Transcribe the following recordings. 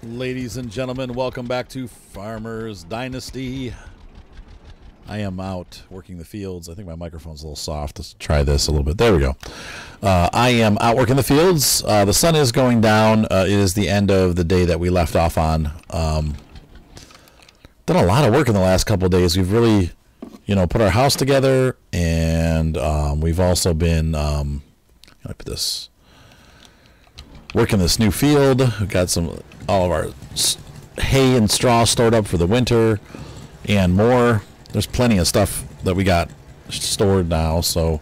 Ladies and gentlemen, welcome back to Farmers Dynasty. I am out working the fields. I think my microphone's a little soft. Let's try this a little bit. There we go. I am out working the fields. The sun is going down. It is the end of the day that we left off on. Done a lot of work in the last couple of days. We've really, put our house together, and we've also been, I put this, working this new field. We've got all of our hay and straw stored up for the winter and more. There's plenty of stuff that we got stored now, so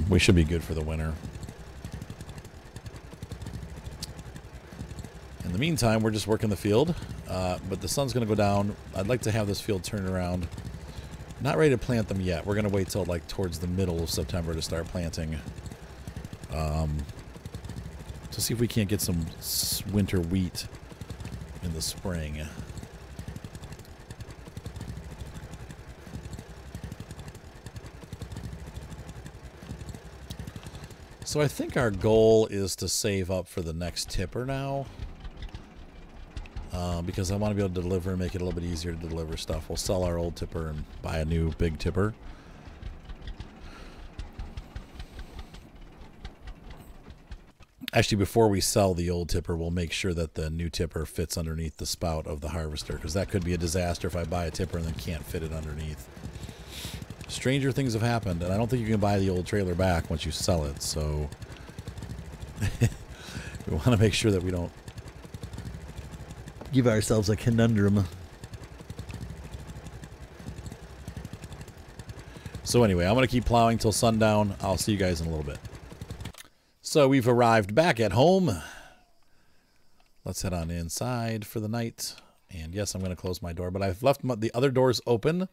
we should be good for the winter. In the meantime, we're just working the field, but the sun's going to go down. I'd like to have this field turned around. Not ready to plant them yet. We're going to wait till towards the middle of September to start planting. To see if we can't get some winter wheat in the spring. So I think our goal is to save up for the next tipper now. Because I want to be able to deliver and make it a little bit easier to deliver stuff. We'll sell our old tipper and buy a new big tipper. Actually, before we sell the old tipper, we'll make sure that the new tipper fits underneath the spout of the harvester, because that could be a disaster if I buy a tipper and then can't fit it underneath. Stranger things have happened, and I don't think you can buy the old trailer back once you sell it, so we want to make sure that we don't give ourselves a conundrum. So anyway, I'm going to keep plowing till sundown. I'll see you guys in a little bit. So we've arrived back at home. Let's head on inside for the night. And yes, I'm going to close my door, but I've left the other doors open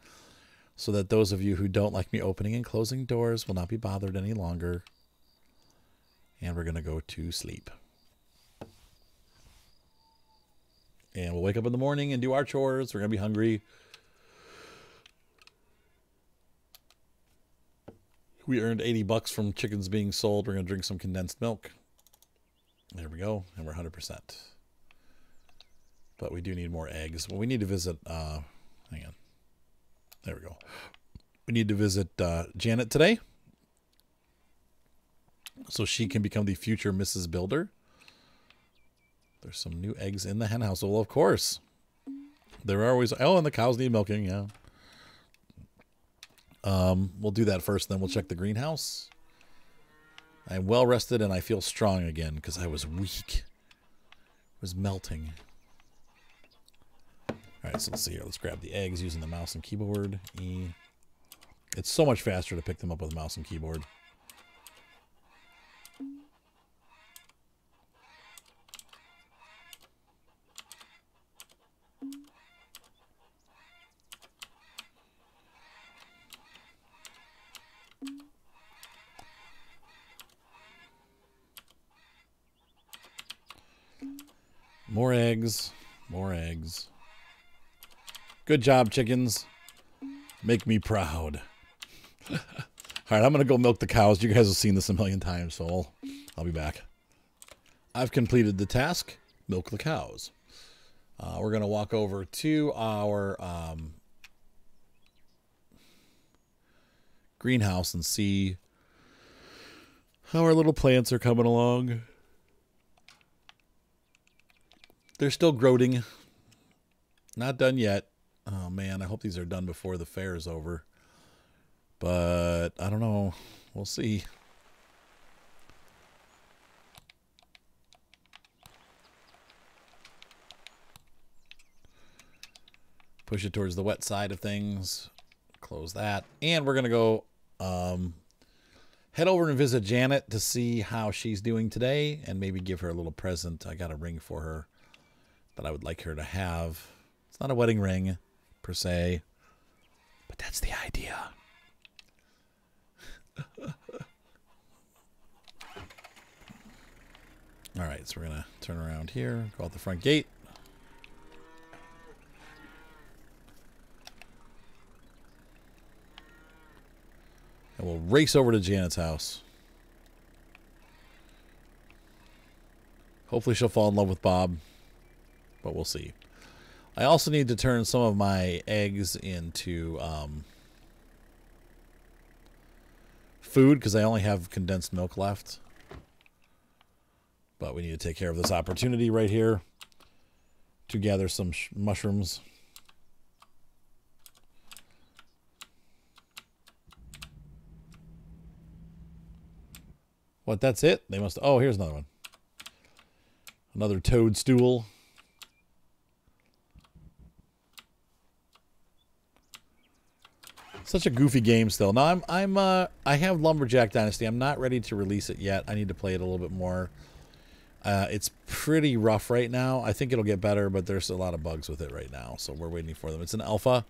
so that those of you who don't like me opening and closing doors will not be bothered any longer. And we're going to go to sleep. And we'll wake up in the morning and do our chores. We're going to be hungry. We earned $80 from chickens being sold. We're going to drink some condensed milk. There we go. And we're 100%. But we do need more eggs. Well, we need to visit, hang on. There we go. We need to visit Janet today, so she can become the future Mrs. Builder. There's some new eggs in the hen house. Well, of course. There are always, and the cows need milking, yeah. We'll do that first, then we'll check the greenhouse. I'm well rested and I feel strong again because I was weak. I was melting. Alright, so let's see here. Let's grab the eggs using the mouse and keyboard. It's so much faster to pick them up with a mouse and keyboard. More eggs. More eggs. Good job, chickens. Make me proud. All right, I'm going to go milk the cows. You guys have seen this a million times, so I'll be back. I've completed the task. Milk the cows. We're going to walk over to our greenhouse and see how our little plants are coming along. They're still growing. Not done yet. Oh, man, I hope these are done before the fair is over. But I don't know. We'll see. Push it towards the wet side of things. Close that. And we're going to go head over and visit Janet to see how she's doing today and maybe give her a little present. I got a ring for her that I would like her to have. It's not a wedding ring, per se, but that's the idea. All right, so we're going to turn around here, go out the front gate. And we'll race over to Janet's house. Hopefully she'll fall in love with Bob. but we'll see. I also need to turn some of my eggs into food because I only have condensed milk left. But we need to take care of this opportunity right here to gather some mushrooms. What, that's it? They must... Oh, here's another one. Another toadstool. Such a goofy game still. Now I have Lumberjack Dynasty. I'm not ready to release it yet. I need to play it a little bit more. It's pretty rough right now. I think it'll get better, but there's a lot of bugs with it right now, so we're waiting for them. It's an alpha,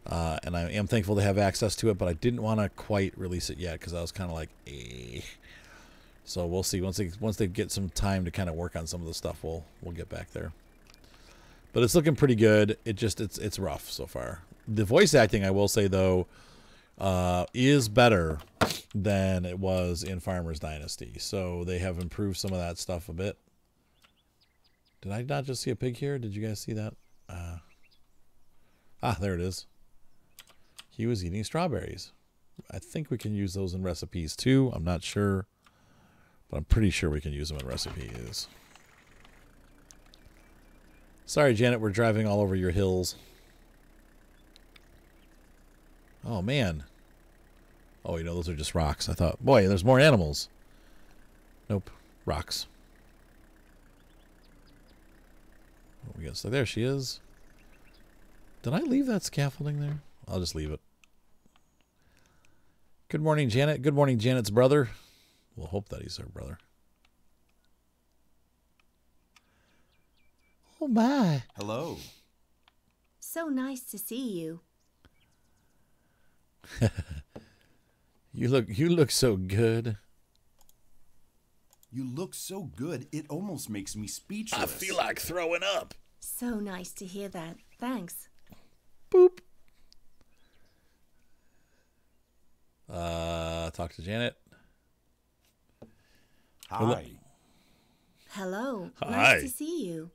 and I am thankful to have access to it, but I didn't want to quite release it yet because I was kind of like, eh. So we'll see. Once they get some time to kind of work on some of the stuff, we'll get back there. But it's looking pretty good. It's rough so far. The voice acting, I will say though, is better than it was in Farmers Dynasty. So they have improved some of that stuff a bit. Did I not just see a pig here? Did you guys see that? There it is. He was eating strawberries. I think we can use those in recipes too. I'm not sure, but I'm pretty sure we can use them in recipes. Sorry, Janet, we're driving all over your hills. Oh, man. Oh, you know, those are just rocks. I thought, boy, there's more animals. Nope. Rocks. Oh, we got, so there she is. Did I leave that scaffolding there? I'll just leave it. Good morning, Janet. Good morning, Janet's brother. We'll hope that he's her brother. Oh, my. Hello. So nice to see you. You look so good. You look so good, it almost makes me speechless. I feel like throwing up. So nice to hear that. Thanks. Boop. Talk to Janet. Hi. Hello. Hi. Nice to see you.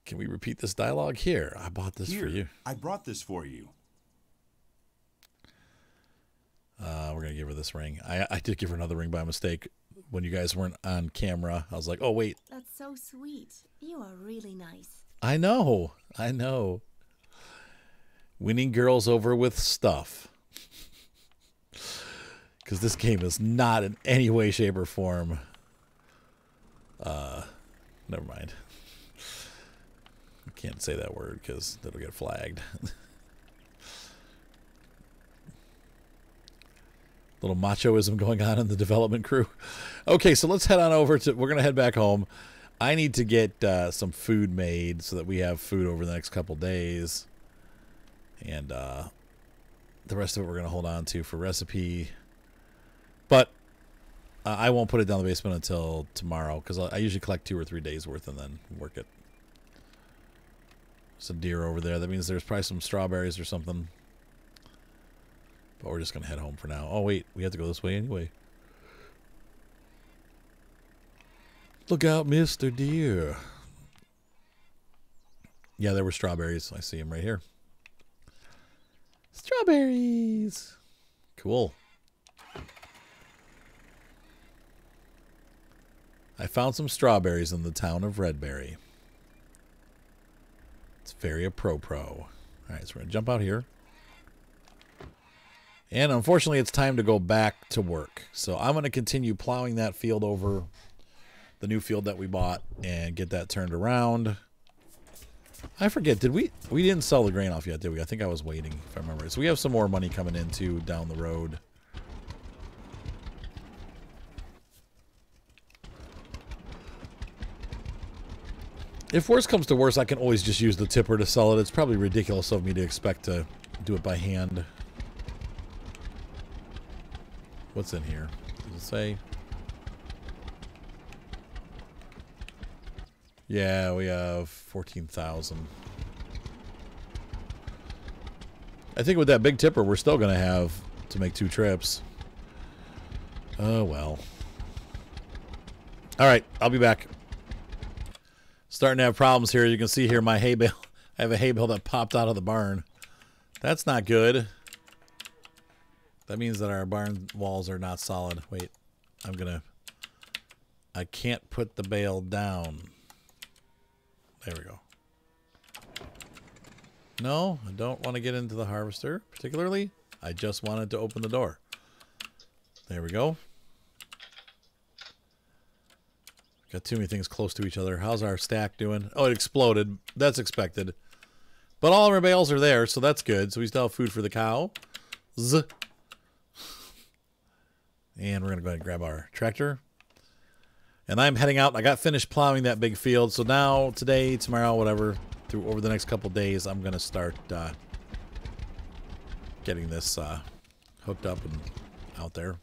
Can we repeat this dialogue? Here, I bought this for you. I brought this for you. We're going to give her this ring. I did give her another ring by mistake when you guys weren't on camera. I was like, oh, wait. That's so sweet. You are really nice. I know. Winning girls over with stuff. Because this game is not in any way, shape, or form. Never mind. I can't say that word because it'll get flagged. Little machoism going on in the development crew. Okay, so let's head on over to... We're going to head back home. I need to get some food made so that we have food over the next couple days. And the rest of it we're going to hold on to for recipe. But I won't put it down the basement until tomorrow because I usually collect 2 or 3 days worth and then work it. There's a deer over there. That means there's probably some strawberries or something. But we're just going to head home for now. Oh, wait. We have to go this way anyway. Look out, Mr. Deer. Yeah, there were strawberries. I see them right here. Strawberries. Cool. I found some strawberries in the town of Redberry. It's very pro. All right, so we're going to jump out here. And unfortunately, it's time to go back to work. So I'm going to continue plowing that field over, the new field that we bought, and get that turned around. I forget, did we didn't sell the grain off yet, did we? I think I was waiting, if I remember. So we have some more money coming in, too, down the road. If worse comes to worse, I can always just use the tipper to sell it. It's probably ridiculous of me to expect to do it by hand. What's in here? Does it say? Yeah, we have 14,000. I think with that big tipper, we're still going to have to make 2 trips. Oh, well. All right, I'll be back. Starting to have problems here. You can see here my hay bale. I have a hay bale that popped out of the barn. That's not good. That means that our barn walls are not solid. Wait, I can't put the bale down. There we go. No, I don't want to get into the harvester particularly. I just wanted to open the door. There we go. Got too many things close to each other. How's our stack doing? Oh, it exploded. That's expected. But all of our bales are there, so that's good. So we still have food for the cow. And we're going to go ahead and grab our tractor. And I'm heading out. I got finished plowing that big field. So now, today, tomorrow, whatever, over the next couple days, I'm going to start getting this hooked up and out there.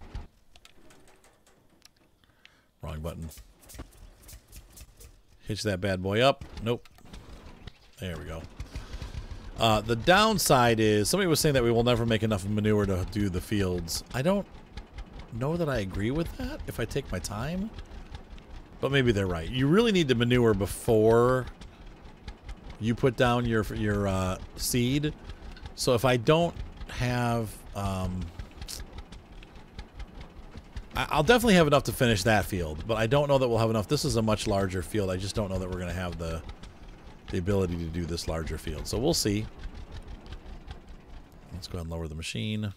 Wrong button. Hitch that bad boy up. Nope. There we go. The downside is, somebody was saying that we will never make enough manure to do the fields. I don't know that I agree with that if I take my time. But maybe they're right. You really need to manure before you put down your seed. So if I don't have... I'll definitely have enough to finish that field, but I don't know that we'll have enough. This is a much larger field. I just don't know that we're going to have the ability to do this larger field. So we'll see. Let's go ahead and lower the machine.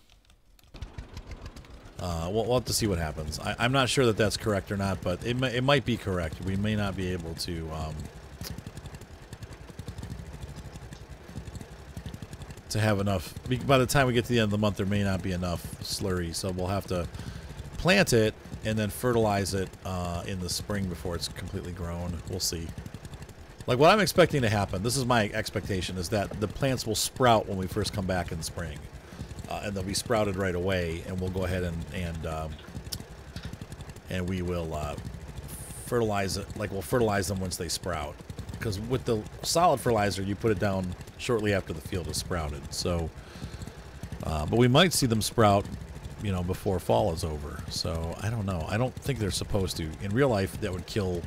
We'll have to see what happens. I'm not sure that that's correct or not, but it might be correct. We may not be able to have enough. By the time we get to the end of the month, there may not be enough slurry, so we'll have to plant it and then fertilize it in the spring before it's completely grown. We'll see. Like what I'm expecting to happen, this is my expectation, is that the plants will sprout when we first come back in the spring. And they'll be sprouted right away, and we'll go ahead and we will fertilize it. Like we'll fertilize them once they sprout. Because with the solid fertilizer, you put it down shortly after the field is sprouted. So, but we might see them sprout, you know, before fall is over. So I don't know. I don't think they're supposed to. In real life, that would kill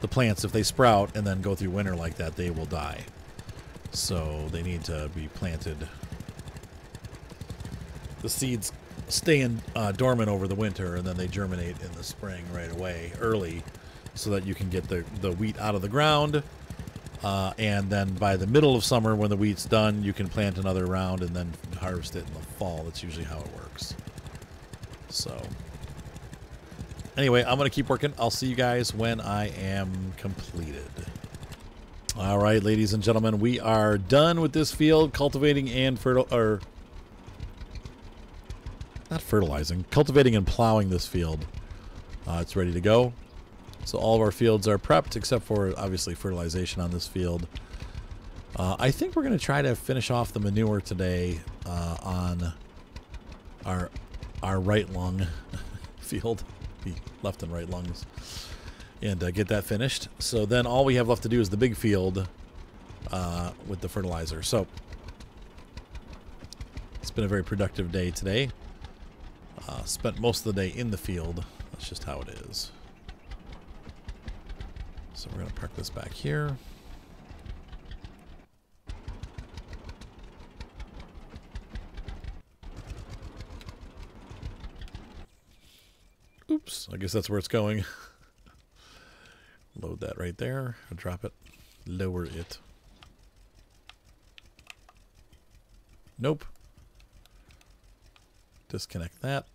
the plants. If they sprout and then go through winter like that, they will die. So they need to be planted. The seeds stay dormant over the winter, and then they germinate in the spring right away, early, so that you can get the wheat out of the ground. And then by the middle of summer, when the wheat's done, you can plant another round and then harvest it in the fall. That's usually how it works. So anyway, I'm going to keep working. I'll see you guys when I am completed. All right, ladies and gentlemen, we are done with this field, cultivating and cultivating and plowing this field. It's ready to go. So all of our fields are prepped, except for, obviously, fertilization on this field. I think we're going to try to finish off the manure today on our right lung field, the left and right lungs, and get that finished. So then all we have left to do is the big field with the fertilizer. So it's been a very productive day today. Spent most of the day in the field. That's just how it is. So we're going to park this back here. Oops, I guess that's where it's going. Load that right there. Drop it. Lower it. Nope. Disconnect that.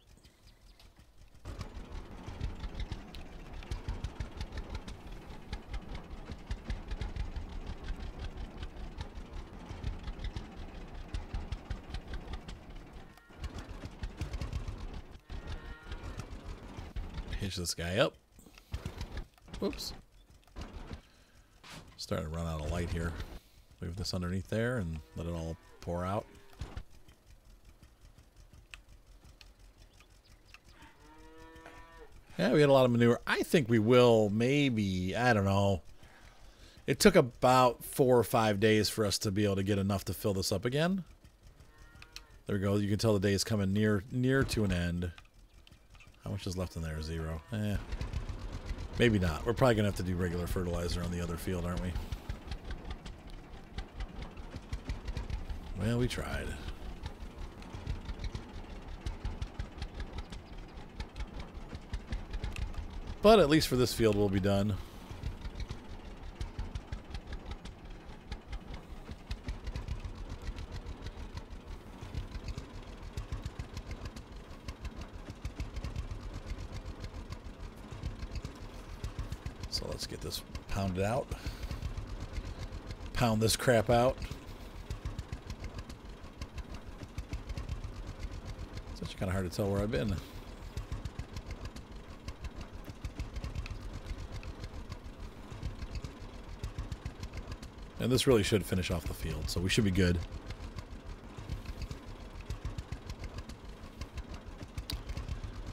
Hitch this guy up. Whoops. Starting to run out of light here. Move this underneath there and let it all pour out. Yeah, we had a lot of manure. I think we will maybe, I don't know. It took about 4 or 5 days for us to be able to get enough to fill this up again. There we go. You can tell the day is coming near to an end. How much is left in there? 0. Maybe not. We're probably going to have to do regular fertilizer on the other field, aren't we? Well, we tried. But at least for this field, we'll be done. So let's get this pounded out. Pound this crap out. It's actually kind of hard to tell where I've been. And this really should finish off the field, so we should be good.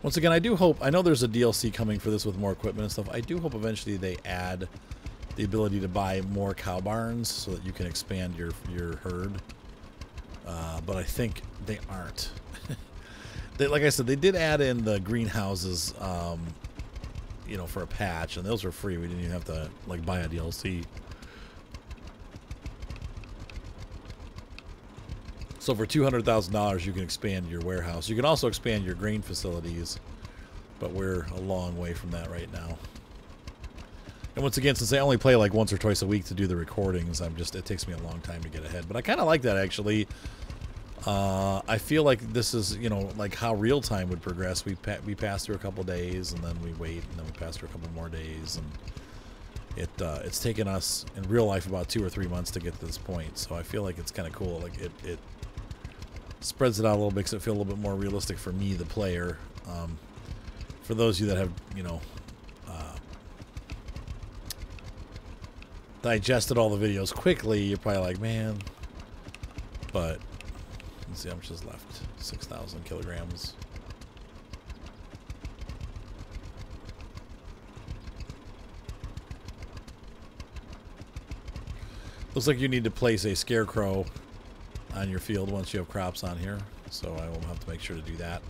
Once again, I do hope, I know there's a DLC coming for this with more equipment and stuff. I do hope eventually they add the ability to buy more cow barns so that you can expand your herd. But I think they aren't. Like I said, they did add in the greenhouses, you know, for a patch, and those were free. We didn't even have to like buy a DLC. So for $200,000, you can expand your warehouse. You can also expand your grain facilities, but we're a long way from that right now. And once again, since I only play like once or twice a week to do the recordings, it takes me a long time to get ahead. But I kind of like that, actually. I feel like this is, you know, like how real time would progress. We pass through a couple days, and then we wait, and then we pass through a couple more days, and it's taken us in real life about 2 or 3 months to get to this point. So I feel like it's kind of cool. Like it spreads it out a little bit, makes it feel a little bit more realistic for me, the player. For those of you that have, you know, digested all the videos quickly, you're probably like, man. But let's see how much is left. 6,000 kilograms. Looks like you need to place a scarecrow on your field once you have crops on here, so I will have to make sure to do that.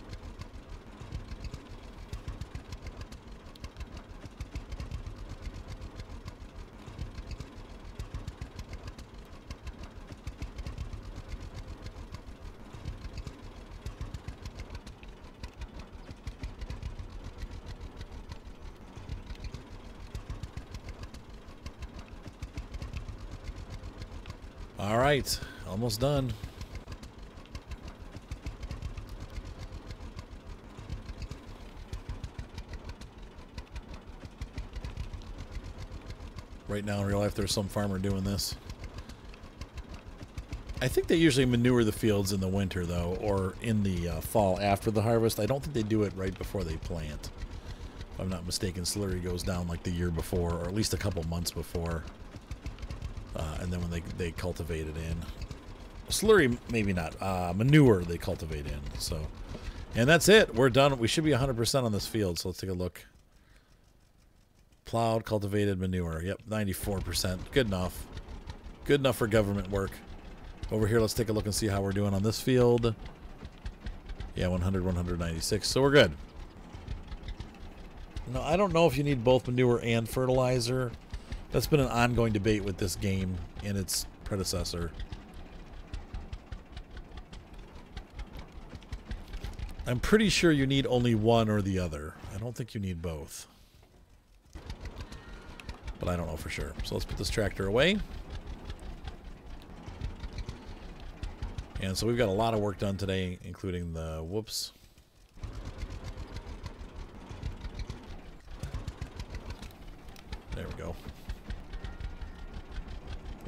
All right, almost done. Right now in real life, there's some farmer doing this. I think they usually manure the fields in the winter, though, or in the fall after the harvest. I don't think they do it right before they plant. If I'm not mistaken, slurry goes down like the year before, or at least a couple months before. And then when they cultivate it in. Slurry, maybe not. Manure, they cultivate in. So, and that's it. We're done. We should be 100% on this field, so let's take a look. Plowed, cultivated, manure. Yep, 94%. Good enough. Good enough for government work. Over here, let's take a look and see how we're doing on this field. Yeah, 100, 196. So we're good. Now, I don't know if you need both manure and fertilizer. That's been an ongoing debate with this game and its predecessor. I'm pretty sure you need only one or the other. I don't think you need both. But I don't know for sure. So let's put this tractor away. And so we've got a lot of work done today, including the whoops. There we go.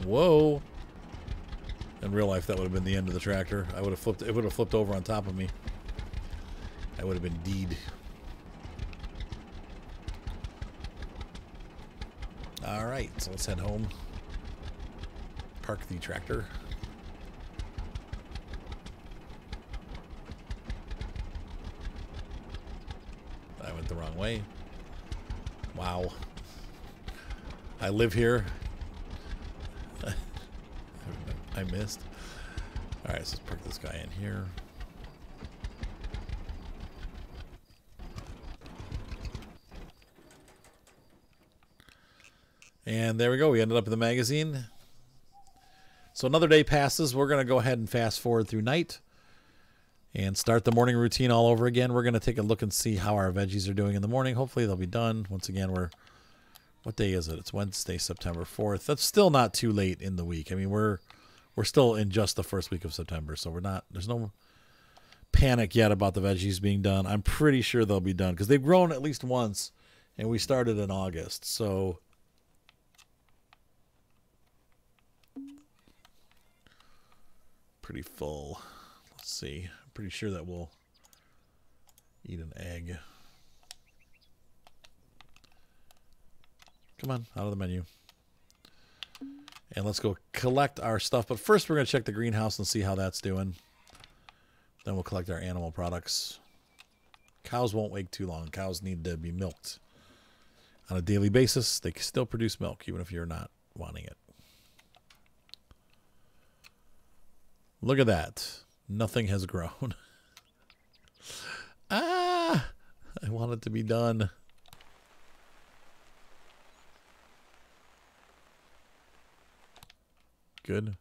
Whoa. In real life, that would have been the end of the tractor. I would have flipped. It would have flipped over on top of me. I would have been deed. All right, so let's head home. Park the tractor. I went the wrong way. Wow. I live here. I missed. All right, so let's park this guy in here. And there we go. We ended up in the magazine. So another day passes. We're going to go ahead and fast forward through night and start the morning routine all over again. We're going to take a look and see how our veggies are doing in the morning. Hopefully they'll be done. Once again, what day is it? It's Wednesday, September 4th. That's still not too late in the week. I mean, we're still in just the first week of September, so there's no panic yet about the veggies being done. I'm pretty sure they'll be done because they've grown at least once, and we started in August. So pretty full. Let's see. I'm pretty sure that we'll eat an egg. Come on, out of the menu. And let's go collect our stuff. But first we're going to check the greenhouse and see how that's doing. Then we'll collect our animal products. Cows won't wait too long. Cows need to be milked on a daily basis. They can still produce milk even if you're not wanting it. Look at that. Nothing has grown. I want it to be done. Good.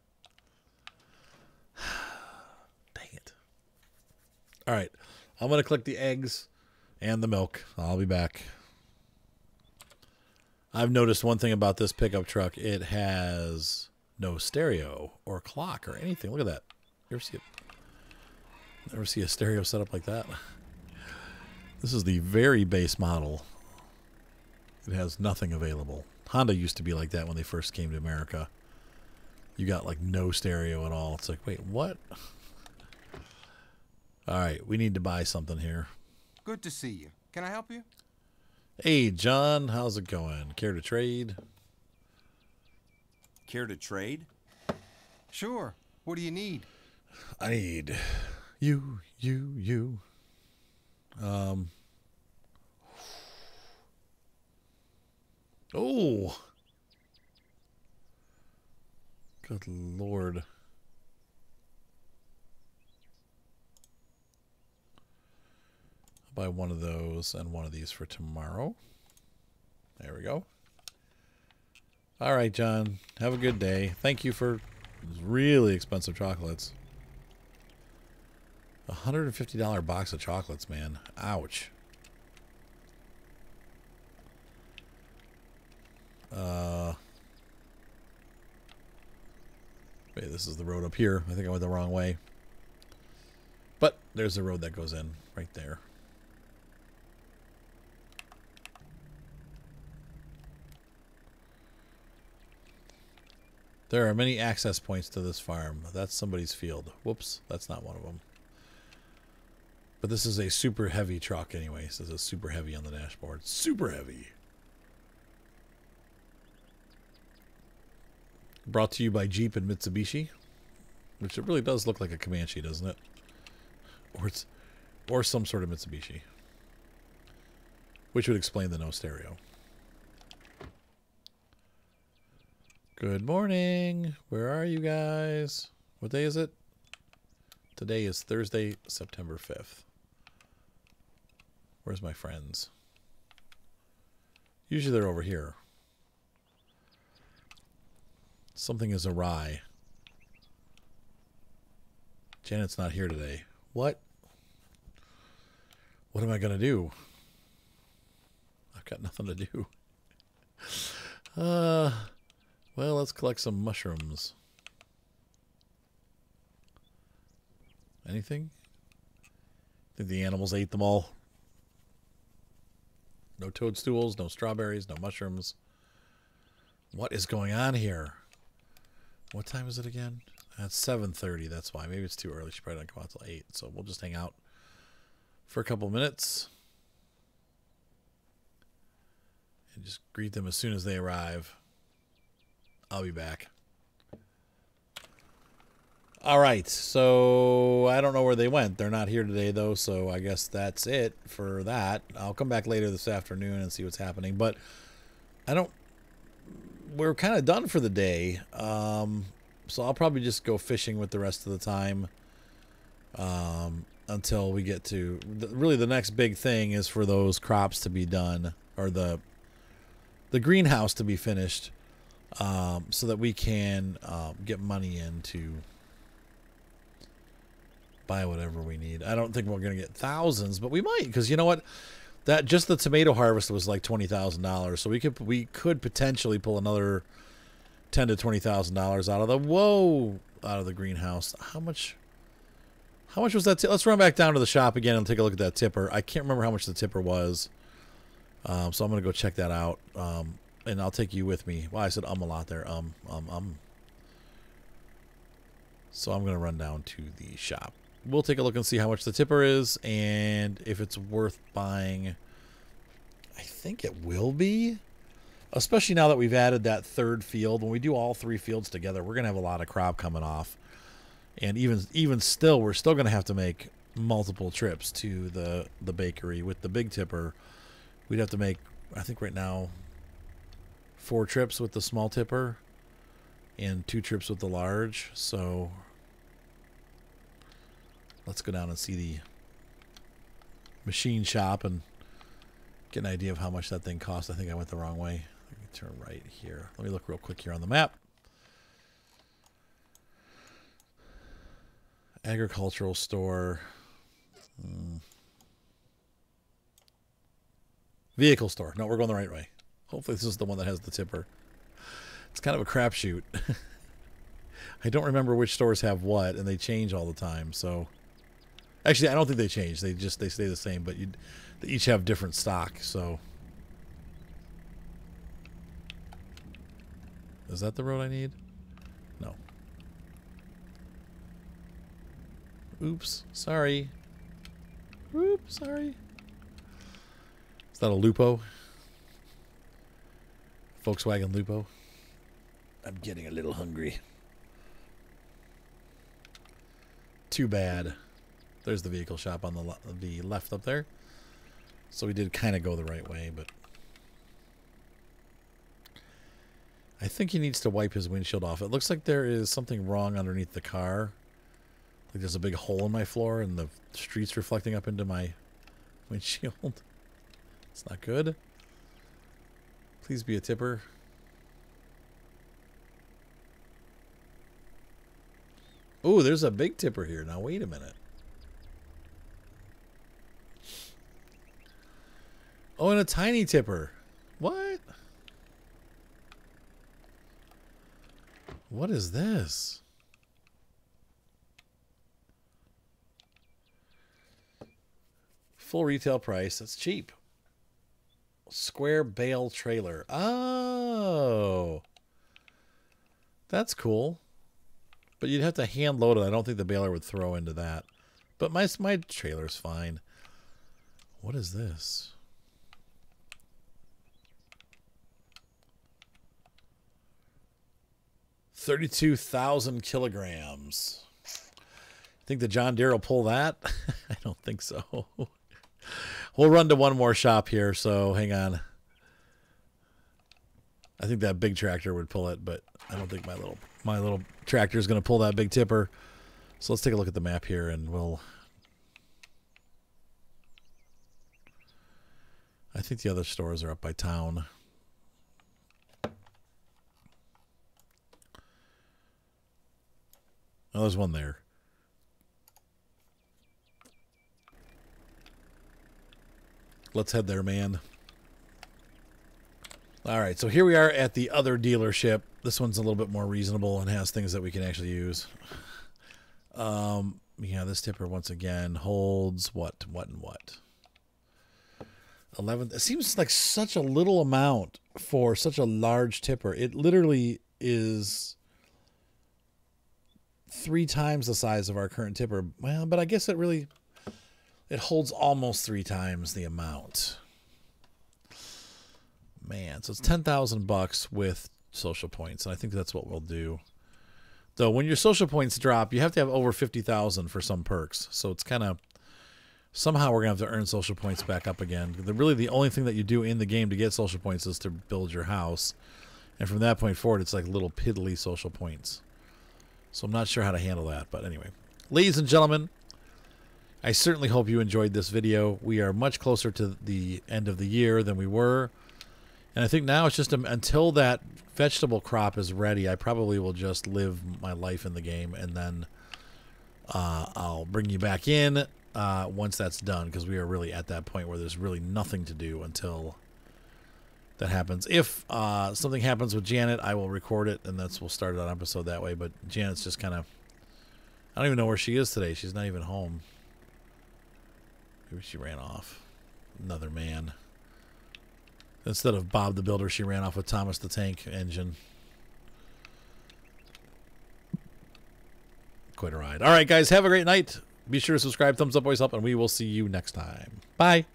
Dang it. All right. I'm going to collect the eggs and the milk. I'll be back. I've noticed one thing about this pickup truck. It has no stereo or clock or anything. Look at that. You ever see a stereo set up like that? This is the very base model. It has nothing available. Honda used to be like that when they first came to America. You got like no stereo at all. It's like, wait, what? All right, we need to buy something here. Good to see you. Can I help you? Hey, John, how's it going? Care to trade? Care to trade? Sure. What do you need? I need you. Oh. Good Lord. I'll buy one of those and one of these for tomorrow. There we go. All right, John. Have a good day. Thank you for those really expensive chocolates. $150 box of chocolates, man. Ouch. Wait, this is the road up here. I think I went the wrong way. But there's the road that goes in right there. There are many access points to this farm. That's somebody's field. Whoops, that's not one of them. But this is a super heavy truck anyways. This is super heavy on the dashboard. Super heavy. Brought to you by Jeep and Mitsubishi. Which it really does look like a Comanche, doesn't it? Or some sort of Mitsubishi. Which would explain the no stereo. Good morning. Where are you guys? What day is it? Today is Thursday, September 5th. Where's my friends? Usually they're over here. Something is awry. Janet's not here today. What? What am I going to do? I've got nothing to do. Well, let's collect some mushrooms. Anything? Think the animals ate them all? No toadstools, no strawberries, no mushrooms. What is going on here? What time is it again? That's 7:30, that's why. Maybe it's too early. She probably doesn't come out till 8, so we'll just hang out for a couple minutes. And just greet them as soon as they arrive. I'll be back. All right, so I don't know where they went. They're not here today, though, so I guess that's it for that. I'll come back later this afternoon and see what's happening, but we're kind of done for the day, so I'll probably just go fishing with the rest of the time until we get to... Really, the next big thing is for those crops to be done, or the the greenhouse to be finished, so that we can get money in to buy whatever we need. I don't think we're going to get thousands, but we might, because you know what? That just the tomato harvest was like $20,000, so we could potentially pull another $10,000 to $20,000 out of the greenhouse. How much was that? Let's run back down to the shop again and take a look at that tipper. I can't remember how much the tipper was, so I'm going to go check that out, and I'll take you with me. Wow, I said a lot there. So I'm going to run down to the shop. We'll take a look and see how much the tipper is and if it's worth buying. I think it will be, especially now that we've added that third field. When we do all 3 fields together, we're going to have a lot of crop coming off. And even still, we're still going to have to make multiple trips to the bakery. With the big tipper, we'd have to make, I think right now, 4 trips with the small tipper and 2 trips with the large. So let's go down and see the machine shop and get an idea of how much that thing costs. I think I went the wrong way. Let me turn right here. Let me look real quick here on the map. Agricultural store. Vehicle store. No, we're going the right way. Hopefully this is the one that has the tipper. It's kind of a crapshoot. I don't remember which stores have what, and they change all the time. So, actually, I don't think they change. They stay the same, but they each have different stock. So, is that the road I need? No. Oops, sorry. Oops, sorry. Is that a Lupo? Volkswagen Lupo? I'm getting a little hungry. Too bad. There's the vehicle shop on the left up there. So we did kind of go the right way, but I think he needs to wipe his windshield off. It looks like there is something wrong underneath the car. Like there's a big hole in my floor and the street's reflecting up into my windshield. It's not good. Please be a tipper. Oh, there's a big tipper here. Now, wait a minute. Oh, and a tiny tipper. What? What is this? Full retail price. That's cheap. Square bale trailer. Oh. That's cool. But you'd have to hand load it. I don't think the baler would throw into that. But my trailer's fine. What is this? 32,000 kilograms. Think the John Deere will pull that? I don't think so. We'll run to one more shop here, so hang on. I think that big tractor would pull it, but I don't think my little tractor is going to pull that big tipper. So let's take a look at the map here, and we'll... I think the other stores are up by town. Oh, there's one there. Let's head there, man. All right, so here we are at the other dealership. This one's a little bit more reasonable and has things that we can actually use. Yeah, this tipper once again holds what? 11. It seems like such a little amount for such a large tipper. It literally is 3 times the size of our current tipper. Well, but I guess it holds almost 3 times the amount. Man, so it's $10,000 with social points, and I think that's what we'll do. Though when your social points drop, you have to have over 50,000 for some perks. So it's kind of somehow we're gonna have to earn social points back up again. Really, the only thing that you do in the game to get social points is to build your house, and from that point forward, it's like little piddly social points. So I'm not sure how to handle that, but anyway, ladies and gentlemen, I certainly hope you enjoyed this video. We are much closer to the end of the year than we were. And I think now it's just until that vegetable crop is ready, I probably will just live my life in the game, and then I'll bring you back in once that's done, because we are really at that point where there's really nothing to do until that happens. If something happens with Janet, I will record it, and we'll start an episode that way. But Janet's just kind of, I don't even know where she is today. She's not even home. Maybe she ran off. Another man. Instead of Bob the Builder, she ran off with Thomas the Tank Engine. Quite a ride. All right, guys, have a great night. Be sure to subscribe. Thumbs up always help, and we will see you next time. Bye.